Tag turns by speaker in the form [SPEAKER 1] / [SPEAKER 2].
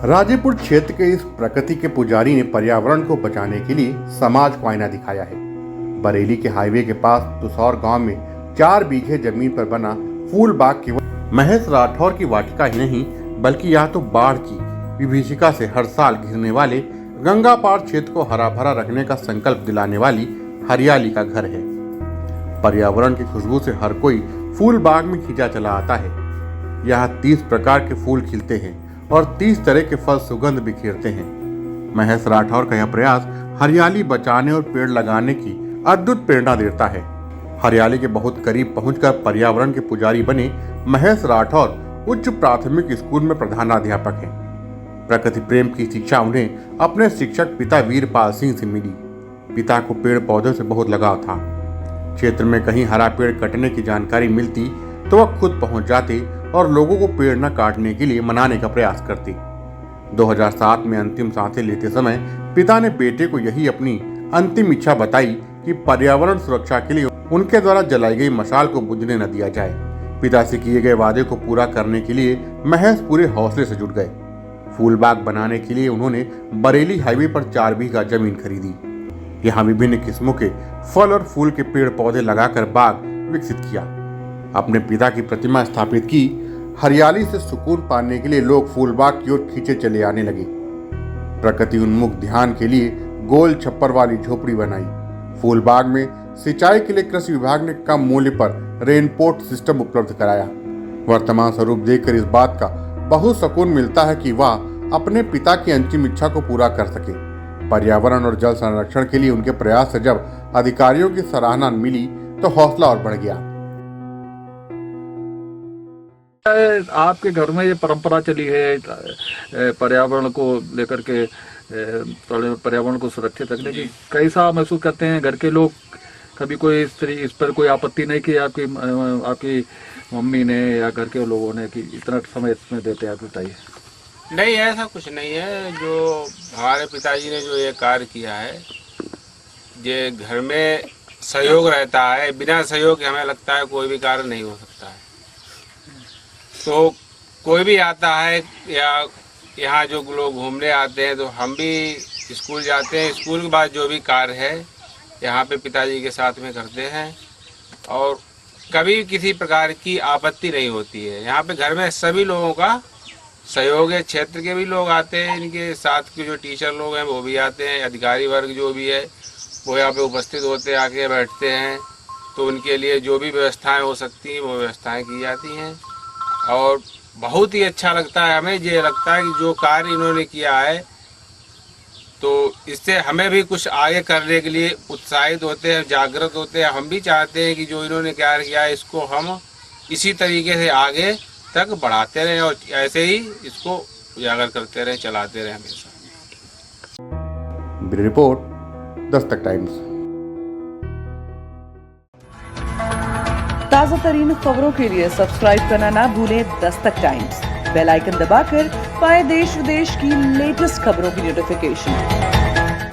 [SPEAKER 1] राजेपुर क्षेत्र के इस प्रकृति के पुजारी ने पर्यावरण को बचाने के लिए समाज को आईना दिखाया है। बरेली के हाईवे के पास तुसौर गांव में 4 बीघे जमीन पर बना फूल बाग केवल महेश राठौर की वाटिका ही नहीं, बल्कि यह तो बाढ़ की विभीषिका से हर साल घिरने वाले गंगा पार क्षेत्र को हरा भरा रखने का संकल्प दिलाने वाली हरियाली का घर है। पर्यावरण की खुशबू से हर कोई फूल बाग में खींचा चला आता है। यहाँ 30 प्रकार के फूल खिलते हैं और 30 तरह के फल सुगंध बिखेरते हैं। महेश राठौर का यह प्रयास हरियाली बचाने और पेड़ लगाने की अद्भुत प्रेरणा देता है। हरियाली के बहुत करीब पहुंचकर पर्यावरण के पुजारी बने महेश राठौर उच्च प्राथमिक स्कूल में प्रधानाध्यापक हैं। प्रकृति प्रेम की शिक्षा उन्हें अपने शिक्षक पिता वीरपाल सिंह से मिली। पिता को पेड़ पौधों से बहुत लगाव था। क्षेत्र में कहीं हरा पेड़ कटने की जानकारी मिलती तो वह खुद पहुंच जाते और लोगों को पेड़ न काटने के लिए मनाने का प्रयास करते। 2007 में अंतिम सांसें लेते समय पिता ने बेटे को यही अपनी अंतिम इच्छा बताई कि पर्यावरण सुरक्षा के लिए उनके द्वारा जलाई गई मशाल को बुझने न दिया जाए। पिता से किए गए वादे को पूरा करने के लिए महेश पूरे हौसले से जुट गए। फूल बाग बनाने के लिए उन्होंने बरेली हाईवे पर 4 बीघा जमीन खरीदी। यहाँ विभिन्न किस्मों के फल और फूल के पेड़ पौधे लगाकर बाग विकसित किया। अपने पिता की प्रतिमा स्थापित की। हरियाली से सुकून पाने के लिए लोग फूल बाग की ओर खींचे चले आने लगे। प्रकृति उन्मुख ध्यान के लिए गोल छप्पर वाली झोपड़ी बनाई। फूल बाग में सिंचाई के लिए कृषि विभाग ने कम मूल्य पर रेनपोर्ट सिस्टम उपलब्ध कराया। वर्तमान स्वरूप देखकर इस बात का बहुत सुकून मिलता है कि वह अपने पिता की अंतिम इच्छा को पूरा कर सके। पर्यावरण और जल संरक्षण के लिए उनके प्रयास से जब अधिकारियों की सराहना मिली तो हौसला और बढ़ गया।
[SPEAKER 2] आपके घर में ये परंपरा चली है पर्यावरण को लेकर के, पर्यावरण को सुरक्षित रखने की, कैसा महसूस करते हैं घर के लोग? कभी कोई इस पर कोई आपत्ति नहीं की आपकी मम्मी ने या घर के लोगों ने कि इतना समय इसमें देते हैं? आप बताइए।
[SPEAKER 3] नहीं, ऐसा कुछ नहीं है। जो हमारे पिताजी ने जो ये कार्य किया है, ये घर में सहयोग रहता है। बिना सहयोग के हमें लगता है कोई भी कार्य नहीं हो सकता है। तो कोई भी आता है या यहाँ जो लोग घूमने आते हैं तो हम भी स्कूल जाते हैं। स्कूल के बाद जो भी कार्य है यहाँ पे पिताजी के साथ में करते हैं और कभी किसी प्रकार की आपत्ति नहीं होती है। यहाँ पे घर में सभी लोगों का सहयोग है। क्षेत्र के भी लोग आते हैं, इनके साथ के जो टीचर लोग हैं वो भी आते हैं, अधिकारी वर्ग जो भी है वो यहाँ पे उपस्थित होते हैं, आके बैठते हैं। तो उनके लिए जो भी व्यवस्थाएं हो सकती हैं वो व्यवस्थाएं की जाती हैं और बहुत ही अच्छा लगता है। हमें ये लगता है कि जो कार्य इन्होंने किया है तो इससे हमें भी कुछ आगे करने के लिए उत्साहित होते हैं, जागृत होते हैं। हम भी चाहते हैं कि जो इन्होंने कार्य किया है इसको हम इसी तरीके से आगे तक बढ़ाते रहें और ऐसे ही इसको उजागर करते रहें, चलाते रहें हमेशा।
[SPEAKER 1] Bureau report, Dastak times.
[SPEAKER 4] ताज़ा तरीन खबरों के लिए सब्सक्राइब करना ना भूलें दस्तक टाइम्स। बेल आइकन दबाकर पाएं देश विदेश की लेटेस्ट खबरों की नोटिफिकेशन।